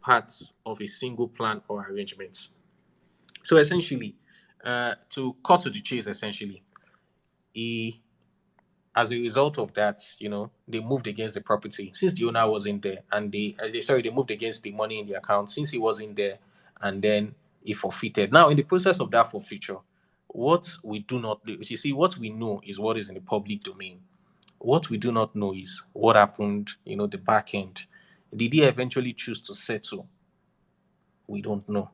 parts of a single plan or arrangement. So essentially, to cut to the chase, essentially, he, as a result of that, they moved against the property since the owner wasn't there, and they moved against the money in the account since he wasn't there, and then he forfeited. Now, in the process of that forfeiture, what we do not do, you see, what we know is what is in the public domain. What we do not know is what happened, the back end. Did he eventually choose to settle? We don't know.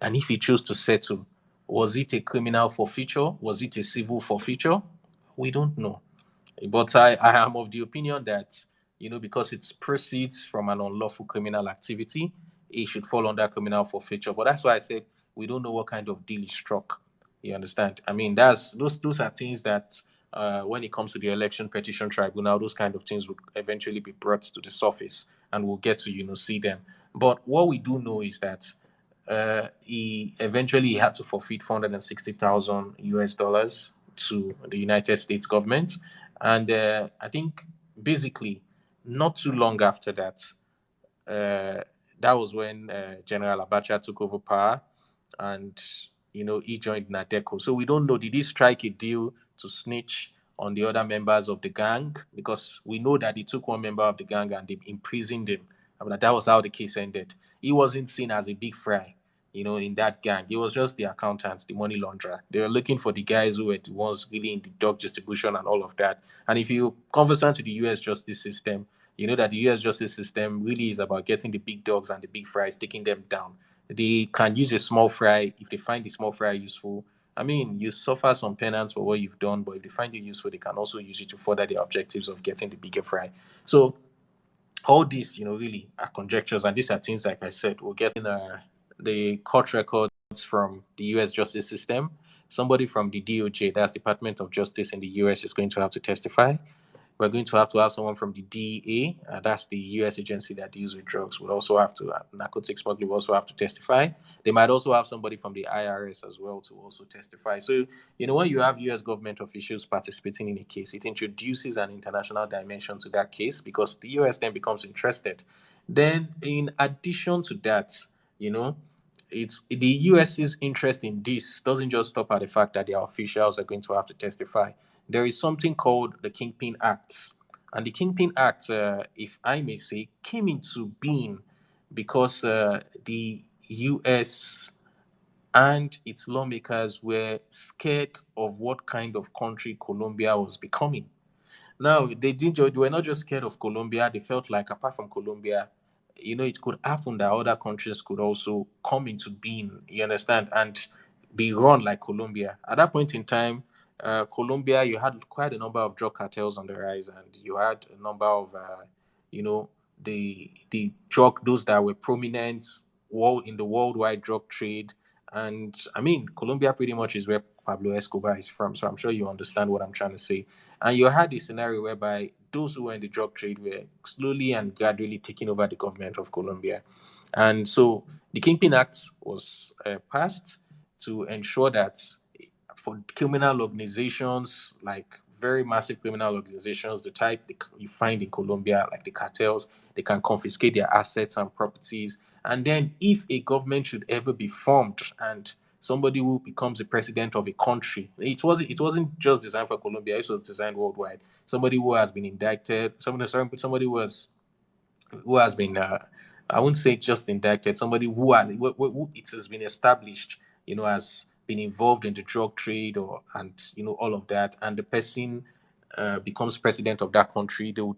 And if he chose to settle, was it a criminal forfeiture? Was it a civil forfeiture? We don't know. But I am of the opinion that, because it's proceeds from an unlawful criminal activity, it should fall under criminal forfeiture. But that's why I said we don't know what kind of deal is struck. You understand? I mean, that's those are things that when it comes to the election petition tribunal, those kind of things would eventually be brought to the surface, and we'll get to see them. But what we do know is that he eventually had to forfeit 460,000 US dollars to the United States government, and I think basically not too long after that, that was when General Abacha took over power, and he joined Nadeco. So we don't know, did he strike a deal to snitch on the other members of the gang? Because we know that he took one member of the gang and they imprisoned him. I mean, that was how the case ended. He wasn't seen as a big fry, in that gang. He was just the accountant, the money launderer. They were looking for the guys who were the ones really in the drug distribution and all of that. And if you conversant to the US justice system, you know that the US justice system really is about getting the big dogs and the big fries, taking them down. They can use a small fry if they find the small fry useful. I mean, you suffer some penance for what you've done, but if they find it useful, they can also use it to further their objectives of getting the bigger fry. So all these, really are conjectures, and these are things, like I said, we'll get in the court records from the US justice system. Somebody from the DOJ, that's Department of Justice in the US, is going to have to testify. We're going to have someone from the DEA, that's the US agency that deals with drugs. We'll also have to, narcotics smuggling, will also have to testify. They might also have somebody from the IRS as well to also testify. So, when you have US government officials participating in a case, it introduces an international dimension to that case because the US then becomes interested. Then, in addition to that, it's the US's interest in this doesn't just stop at the fact that their officials are going to have to testify. There is something called the Kingpin Act. And the Kingpin Act, if I may say, came into being because the US and its lawmakers were scared of what kind of country Colombia was becoming. Now, they were not just scared of Colombia, they felt like apart from Colombia, it could happen that other countries could also come into being, you understand, and be run like Colombia. At that point in time, Colombia, you had quite a number of drug cartels on the rise, and you had a number of, you know, the drug, those that were prominent in the worldwide drug trade. And I mean, Colombia pretty much is where Pablo Escobar is from, so I'm sure you understand what I'm trying to say. And you had a scenario whereby those who were in the drug trade were slowly and gradually taking over the government of Colombia. And so the Kingpin Act was passed to ensure that for criminal organizations, like very massive criminal organizations, the type you find in Colombia, like the cartels, they can confiscate their assets and properties. And then, if a government should ever be formed and somebody who becomes the president of a country, it wasn't just designed for Colombia; it was designed worldwide. Somebody who has been indicted, somebody who has been I wouldn't say just indicted, somebody who it has been established, has been involved in the drug trade and all of that, and the person becomes president of that country. Uh, they will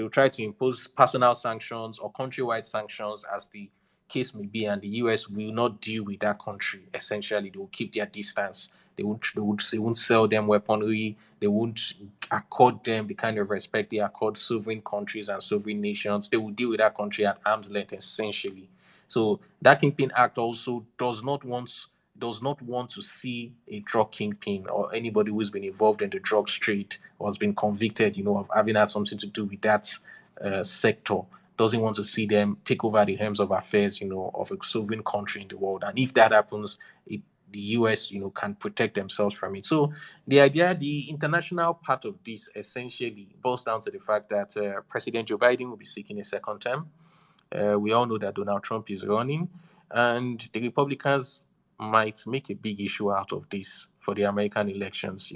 try to impose personal sanctions or countrywide sanctions as the case may be, and the US will not deal with that country. Essentially, they will keep their distance. They won't sell them weaponry. They won't accord them the kind of respect they accord sovereign countries and sovereign nations. They will deal with that country at arm's length, essentially. So that Kingpin Act also does not want to see a drug kingpin or anybody who's been involved in the drugs trade or has been convicted, of having had something to do with that sector. Doesn't want to see them take over the helms of affairs, of a sovereign country in the world. And if that happens, it the US, can protect themselves from it. So the international part of this essentially boils down to the fact that President Joe Biden will be seeking a second term. We all know that Donald Trump is running, and the Republicans might make a big issue out of this for the American elections,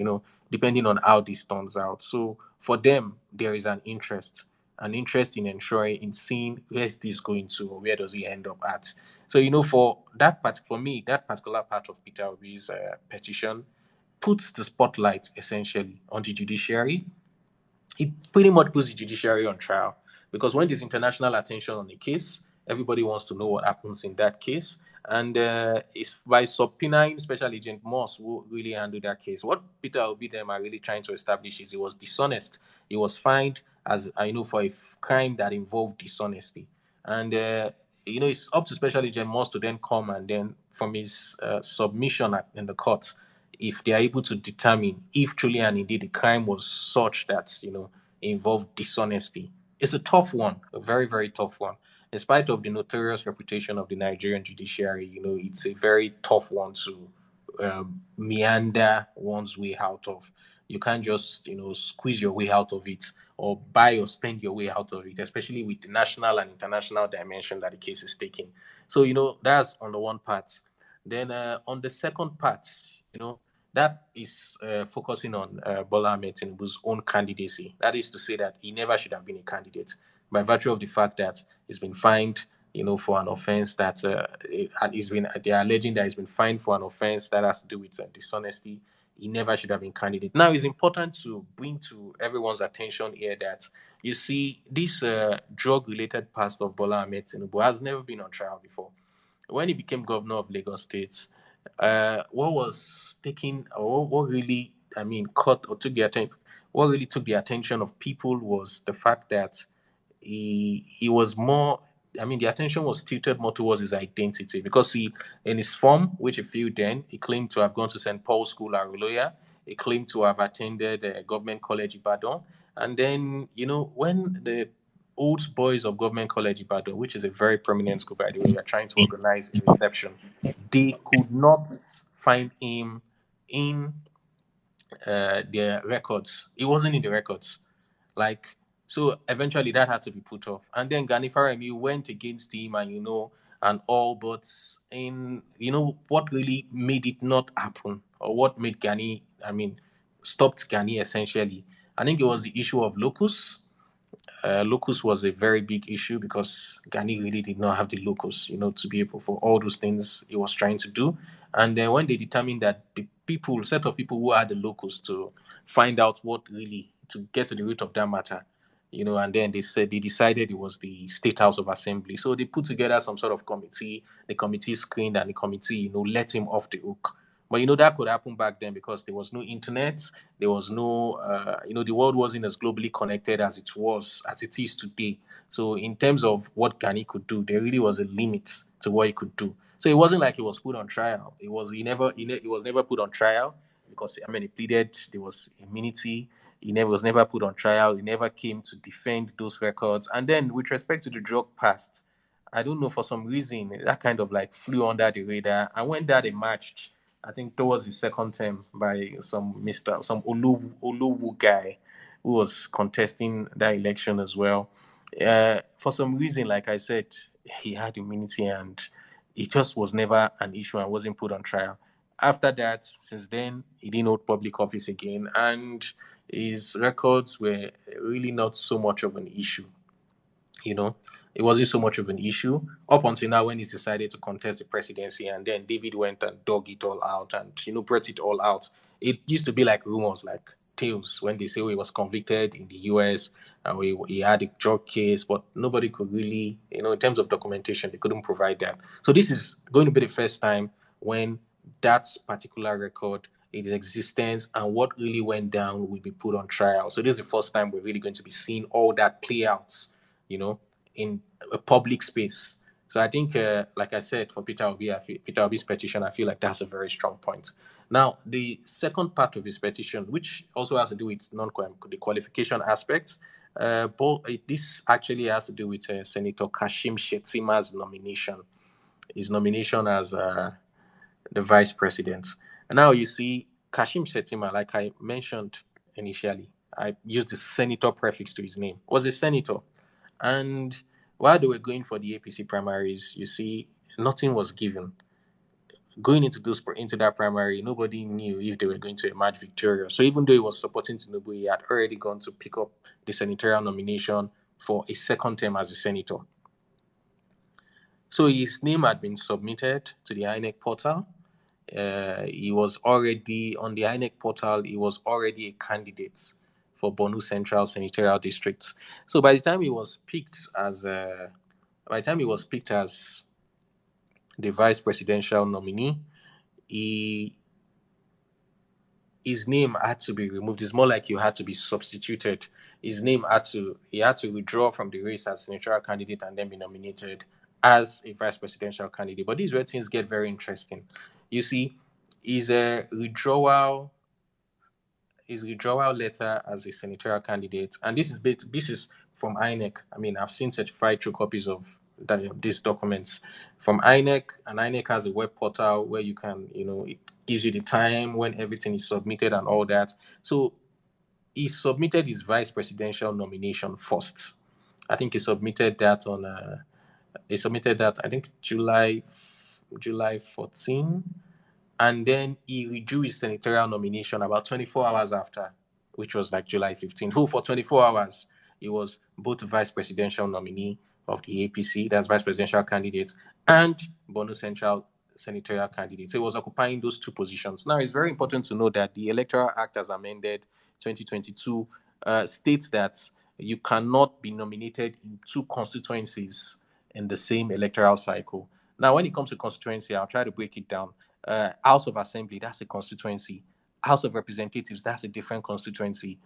depending on how this turns out. So for them, there is an interest in ensuring, in seeing where is this going to, or where does it end up at. So, for that part, for me, that particular part of Peter Obi's petition puts the spotlight essentially on the judiciary. It pretty much puts the judiciary on trial, because when there's international attention on the case, everybody wants to know what happens in that case. And it's by subpoenaing Special Agent Moss who really handled that case. What Peter Obi them are really trying to establish is he was dishonest. He was fined, as I know, for a crime that involved dishonesty. And it's up to Special Agent Moss to then come and then, from his submission in the court, if they are able to determine if truly and indeed the crime was such that involved dishonesty. It's a tough one, a very, very tough one. In spite of the notorious reputation of the Nigerian judiciary, it's a very tough one to meander one's way out of. You can't just squeeze your way out of it, or buy or spend your way out of it, especially with the national and international dimension that the case is taking. So that's on the one part. Then on the second part, that is focusing on Bola Ahmed Tinubu's own candidacy. That is to say that he never should have been a candidate, by virtue of the fact that he's been fined, for an offense that and they are alleging that he's been fined for an offense that has to do with dishonesty. He never should have been candidate. Now, it's important to bring to everyone's attention here that, you see, this drug-related past of Bola Ahmed Tinubu has never been on trial before. When he became governor of Lagos State, what was taking, or what really, caught or took the attention, what really took the attention of people was the fact that he was more. The attention was tilted more towards his identity, because in his form, which he filled then, he claimed to have gone to St. Paul's School, Aruloya. He claimed to have attended Government College Ibadan. And then, when the old boys of Government College Ibadan, which is a very prominent school, by the way, are trying to organize a reception, they could not find him in their records. He wasn't in the records. So eventually that had to be put off. And then Gani Faremi went against him, and all, but what really made it not happen, or what made Gani, stopped Gani essentially. I think it was the issue of locus. Locus was a very big issue, because Gani really did not have the locus, to be able for all those things he was trying to do. And then when they determined that the set of people who had the locus to find out what really, to get to the root of that matter, and then they decided it was the State House of Assembly. So they put together some sort of committee. The committee screened, and the committee, let him off the hook. But that could happen back then, because there was no internet, there was no, the world wasn't as globally connected as it is today. So in terms of what Gani could do, there really was a limit to what he could do. So it wasn't like he was put on trial. He was never put on trial, because he pleaded there was immunity. He was never put on trial. He never came to defend those records. And then with respect to the drug past, I don't know, for some reason that kind of flew under the radar. And when that emerged, I think towards the second term, by some Olowu guy who was contesting that election as well. For some reason, like I said, he had immunity, and it just was never an issue and wasn't put on trial. After that, since then, he didn't hold public office again, and his records were really not so much of an issue. It wasn't so much of an issue up until now, when he decided to contest the presidency, and then David went and dug it all out and brought it all out. It used to be like rumors, like tales, when they say he was convicted in the US and he had a drug case, but nobody could really, in terms of documentation, they couldn't provide that. So this is going to be the first time when that particular record, its existence, and what really went down will be put on trial. So this is the first time we're really going to be seeing all that play out, in a public space. So I think, like I said, for Peter Obi's petition, I feel like that's a very strong point. Now, the second part of his petition, which also has to do with the qualification aspects, this actually has to do with Senator Kashim Shettima's nomination. His nomination as the vice president. And now you see Kashim Shettima, like I mentioned initially, I used the senator prefix to his name, was a senator. And while they were going for the APC primaries, you see, nothing was given. Going into that primary, nobody knew if they were going to emerge victorious. So even though he was supporting Tinubu, he had already gone to pick up the senatorial nomination for a second term as a senator. So his name had been submitted to the INEC portal. He was already on the INEC portal. He was already a candidate for Borno Central Senatorial District. So by the time he was picked as the vice presidential nominee, his name had to be removed. It's more like you had to be substituted. He had to withdraw from the race as senatorial candidate and then be nominated as a vice presidential candidate. But these where things get very interesting. You see, his withdrawal letter as a senatorial candidate, and this is from INEC. I mean, I've seen certified true copies of these documents from INEC, and INEC has a web portal where you can, it gives you the time when everything is submitted and all that. So he submitted his vice presidential nomination first. I think he submitted that I think July 14, and then he withdrew his senatorial nomination about 24 hours after, which was like July 15th. Who for 24 hours, he was both vice presidential nominee of the APC, that's vice presidential candidate, and Borno Central senatorial candidate. So he was occupying those two positions. Now, it's very important to know that the Electoral Act as amended 2022 states that you cannot be nominated in two constituencies in the same electoral cycle. Now, when it comes to constituency, I'll try to break it down. House of Assembly, that's a constituency. House of Representatives, that's a different constituency.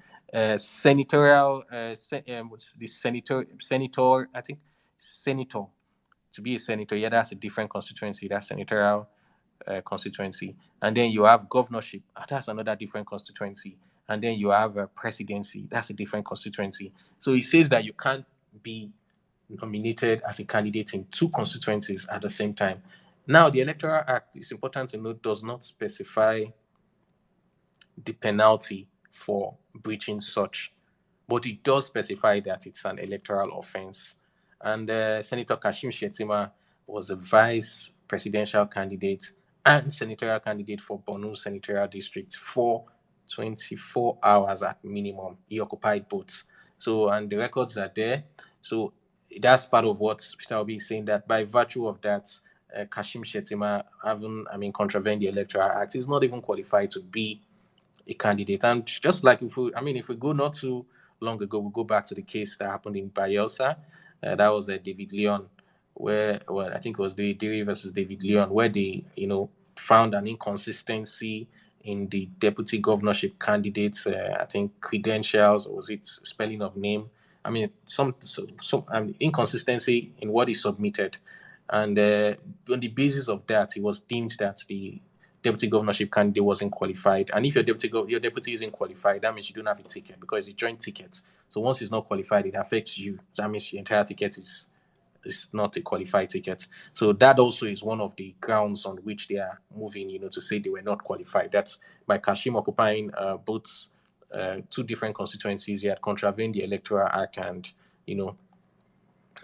Senatorial, senator, I think, senator, to be a senator, yeah, that's a different constituency. That's senatorial constituency. And then you have governorship, that's another different constituency. And then you have a presidency, that's a different constituency. So it says that you can't be nominated as a candidate in two constituencies at the same time. Now, the Electoral Act, it's important to note, does not specify the penalty for breaching such, but it does specify that it's an electoral offense. And Senator Kashim Shettima was a vice presidential candidate and senatorial candidate for Borno Senatorial District for 24 hours at minimum. He occupied both. So, and the records are there. So that's part of what Peter Obi is saying, that by virtue of that, Kashim Shettima contravened the Electoral Act. He's not even qualified to be a candidate. And just like if we go not too long ago, we'll go back to the case that happened in Bayelsa. That was David Leon, where, well, I think it was Diri versus David Leon, where they, found an inconsistency in the deputy governorship candidate's, I think, credentials, or was it spelling of name? I mean, some inconsistency in what he submitted. And on the basis of that, it was deemed that the deputy governorship candidate wasn't qualified. And if your deputy isn't qualified, that means you don't have a ticket, because it's a joint ticket. So once it's not qualified, it affects you. That means your entire ticket is not a qualified ticket. So that also is one of the grounds on which they are moving, to say they were not qualified. That's by Kashim occupying both two different constituencies. He had contravened the Electoral Act, and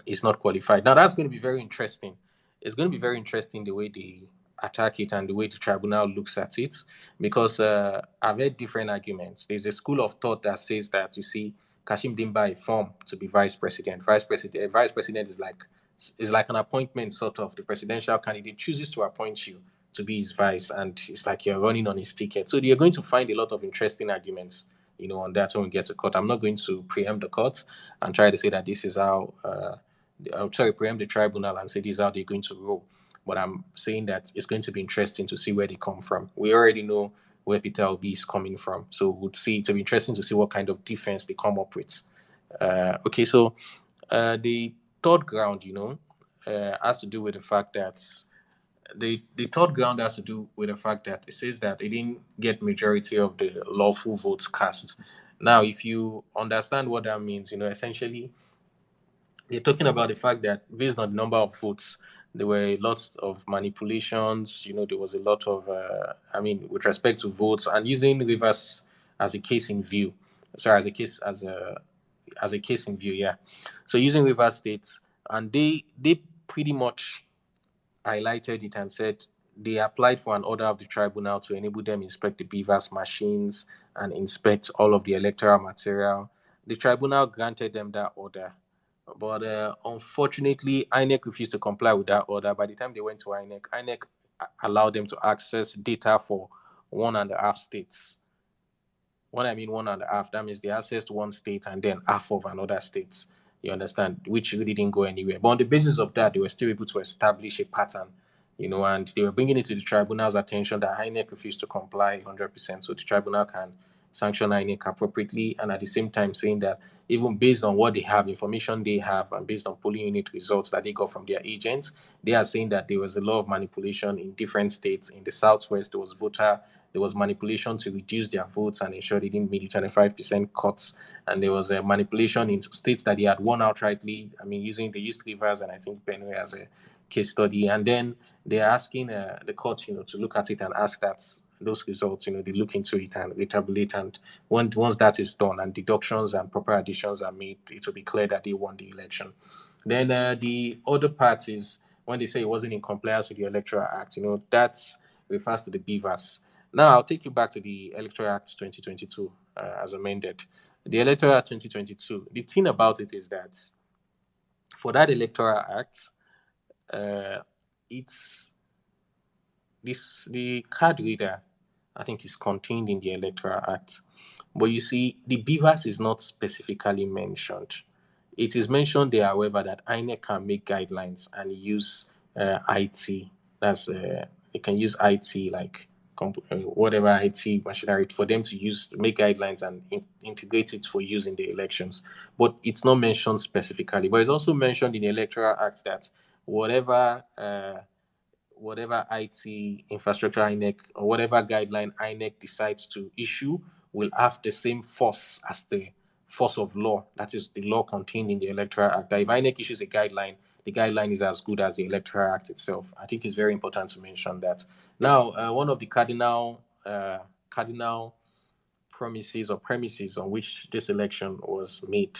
is not qualified. Now that's going to be very interesting. It's going to be very interesting the way they attack it and the way the tribunal looks at it, because I've heard different arguments. There's a school of thought that says that, you see, Kashim didn't buy a form to be vice president. Vice president is like an appointment, sort of. The presidential candidate chooses to appoint you to be his vice, and it's like you're running on his ticket. So you're going to find a lot of interesting arguments, on that when we get to court. I'm not going to preempt the court and try to say that this is how, preempt the tribunal and say this is how they're going to rule. But I'm saying that it's going to be interesting to see where they come from. We already know where Peter Obi is coming from. So we'll see. It'll be interesting to see what kind of defense they come up with. Okay, so the third ground, has to do with the fact that the third ground has to do with the fact that it says that they didn't get majority of the lawful votes cast. Now, if you understand what that means, essentially, they're talking about the fact that based on the number of votes there were lots of manipulations. There was a lot of, with respect to votes and using Rivers as a case in view. Sorry, as a case in view, yeah. So using Rivers State, and they pretty much highlighted it and said they applied for an order of the tribunal to enable them inspect the beavers machines and inspect all of the electoral material. The tribunal granted them that order, but unfortunately, INEC refused to comply with that order. By the time they went to INEC allowed them to access data for 1.5 states. When I mean 1.5, that means they accessed one state and then half of another state. You understand? Which really didn't go anywhere. But on the basis of that, they were still able to establish a pattern, and they were bringing it to the tribunal's attention that INEC refused to comply 100%. So the tribunal can sanction INEC appropriately, and at the same time saying that even based on what they have, information they have, and based on polling unit results that they got from their agents, they are saying that there was a lot of manipulation in different states. In the Southwest, there was manipulation to reduce their votes and ensure they didn't meet the 25% cuts. And there was a manipulation in states that they had won outrightly. They used Rivers and I think Benue as a case study. And then they're asking the court, to look at it and ask that those results, they look into it and retabulate. And once that is done and deductions and proper additions are made, it will be clear that they won the election. Then the other part is when they say it wasn't in compliance with the Electoral Act, that refers to the beavers. Now, I'll take you back to the Electoral Act 2022 as amended. The Electoral Act 2022, the thing about it is that for that Electoral Act, the card reader, I think, is contained in the Electoral Act. But you see, the beavers is not specifically mentioned. It is mentioned there, however, that INEC can make guidelines and use IT. That's it can use IT like whatever IT machinery for them to use to make guidelines and integrate it for use in the elections. But it's not mentioned specifically. But it's also mentioned in the Electoral Act that whatever IT infrastructure INEC or whatever guideline INEC decides to issue will have the same force as the force of law. That is the law contained in the Electoral Act. That if INEC issues a guideline, the guideline is as good as the Electoral Act itself. I think it's very important to mention that. Now, one of the cardinal promises or premises on which this election was made,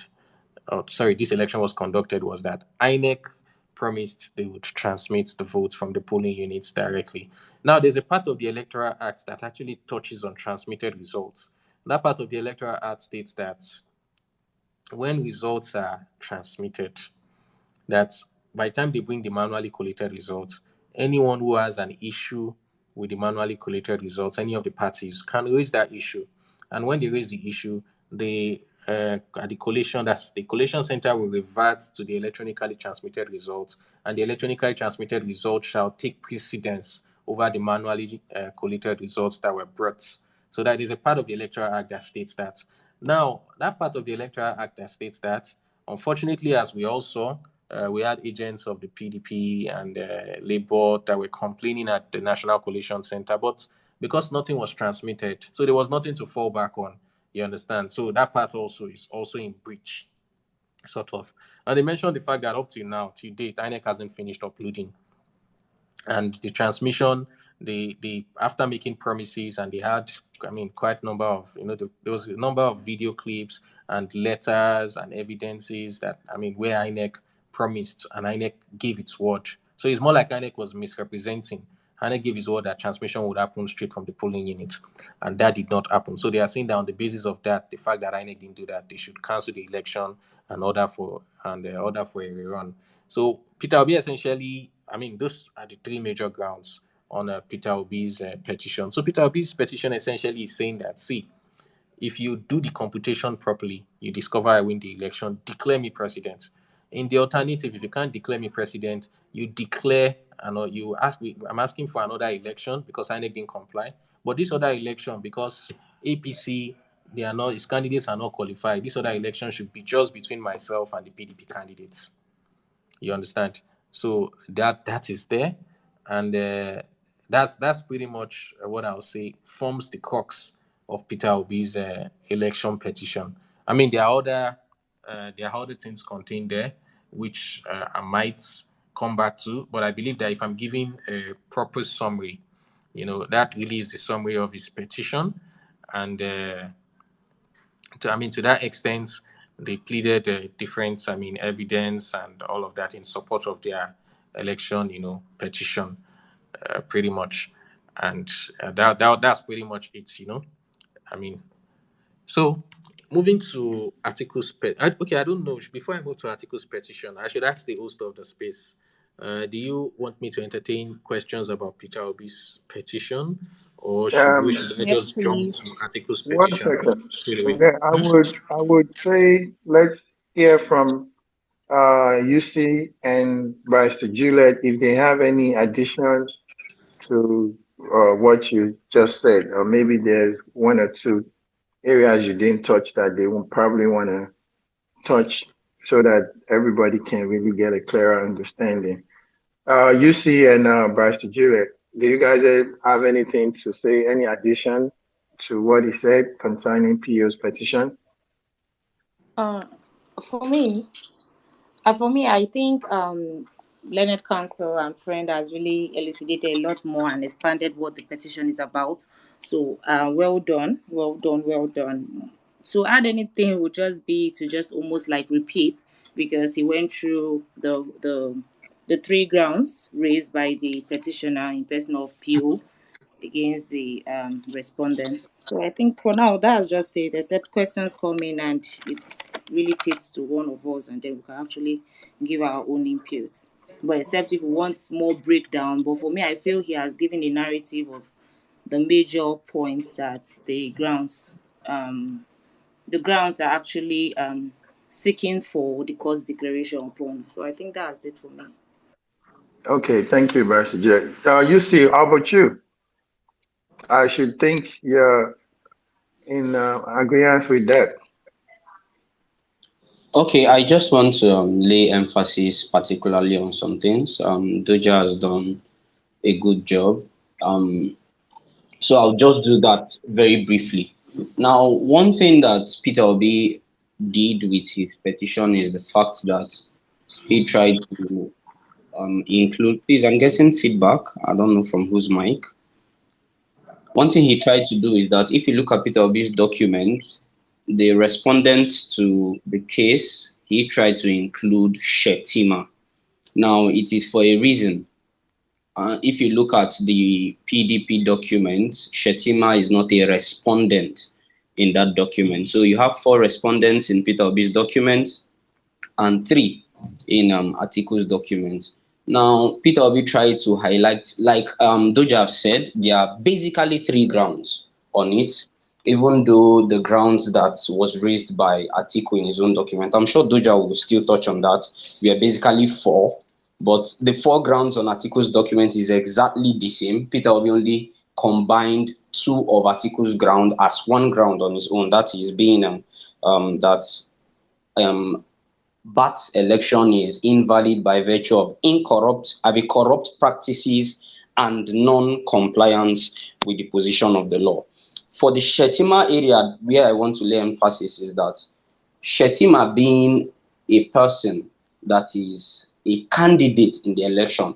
this election was conducted was that INEC promised they would transmit the votes from the polling units directly. Now, there's a part of the Electoral Act that actually touches on transmitted results. That part of the Electoral Act states that when results are transmitted, that by the time they bring the manually collated results, anyone who has an issue with the manually collated results, any of the parties can raise that issue. And when they raise the issue, at the collation center will revert to the electronically transmitted results, and the electronically transmitted results shall take precedence over the manually collated results that were brought. So that is a part of the Electoral Act that states that. Now, that part of the Electoral Act that states that, unfortunately, as we all saw, we had agents of the PDP and Labour that were complaining at the National Collation Center, but because nothing was transmitted, so there was nothing to fall back on. You understand? So that part also is also in breach, sort of. And they mentioned the fact that up to now, to date, INEC hasn't finished uploading. And the transmission, they after making promises, and they had, quite a number of, there was a number of video clips and letters and evidences that, where INEC promised and INEC gave its word. So it's more like INEC was misrepresenting. INEC gave his word that transmission would happen straight from the polling unit, and that did not happen. So they are saying that on the basis of that, the fact that INEC didn't do that, they should cancel the election and order for a rerun. So Peter Obi essentially, those are the three major grounds on Peter Obi's petition. So Peter Obi's petition essentially is saying that, see, if you do the computation properly, you discover I win the election, declare me president. In the alternative, if you can't declare me president, you declare, and you ask me, I'm asking for another election because INEC didn't comply. But this other election, because APC, its candidates are not qualified, this other election should be just between myself and the PDP candidates. You understand? So that is there, and that's pretty much what I'll say forms the crux of Peter Obi's election petition. There are other things contained there which I might come back to. But I believe that if I'm giving a proper summary, that really is the summary of his petition. And to that extent, they pleaded different, evidence and all of that in support of their election, petition, pretty much. And that's pretty much it. I mean, so moving to Atiku's okay, I don't know. Before I move to Atiku's petition, I should ask the host of the space. Do you want me to entertain questions about Peter Obi's petition, or should I Yes, just jump to please. Atiku's One petition second. straight away? Okay, I would say let's hear from UC and Vice Juliet if they have any addition to what you just said, or maybe there's one or two areas you didn't touch that they will probably want to touch so that everybody can really get a clearer understanding. UC and Vice Juliet, do you guys have anything to say, any addition to what he said concerning PO's petition? Uh, for me, I think Learned Counsel and Friend has really elucidated a lot more and expanded what the petition is about. So well done, well done, well done. To add anything would just be to just almost like repeat, because he went through the three grounds raised by the petitioner in person of PO against the respondents. So I think for now that's just it, except questions come in and it's really takes to one of us and then we can actually give our own inputs. But except if we want more breakdown, but for me I feel he has given a narrative of the major points that the grounds are actually seeking for the cause declaration upon. So I think that's it for me. Okay, thank you, Vice Juliet. UC, how about you? I should think you're in agreement with that. Okay, I just want to lay emphasis particularly on some things. Doja has done a good job. Um, so I'll just do that very briefly. Now, one thing that Peter Obi did with his petition is the fact that he tried to include. Please, I'm getting feedback. I don't know from whose mic. One thing he tried to do is that if you look at Peter Obi's document, the respondents to the case, he tried to include Shetima. Now, it is for a reason. If you look at the PDP document, Shetima is not a respondent in that document. So you have 4 respondents in Peter Obi's document and 3 in Atiku's document. Now, Peter Obi tried to highlight, like Doja have said, there are basically 3 grounds on it, even though the grounds that was raised by Atiku in his own document, I'm sure Doja will still touch on that. We are basically 4, but the 4 grounds on Atiku's document is exactly the same. Peter Obi only combined 2 of Atiku's ground as 1 ground on his own. That is being Bat's election is invalid by virtue of corrupt practices and non-compliance with the position of the law. For the Shetima area, where I want to lay emphasis is that Shetima being a person that is a candidate in the election,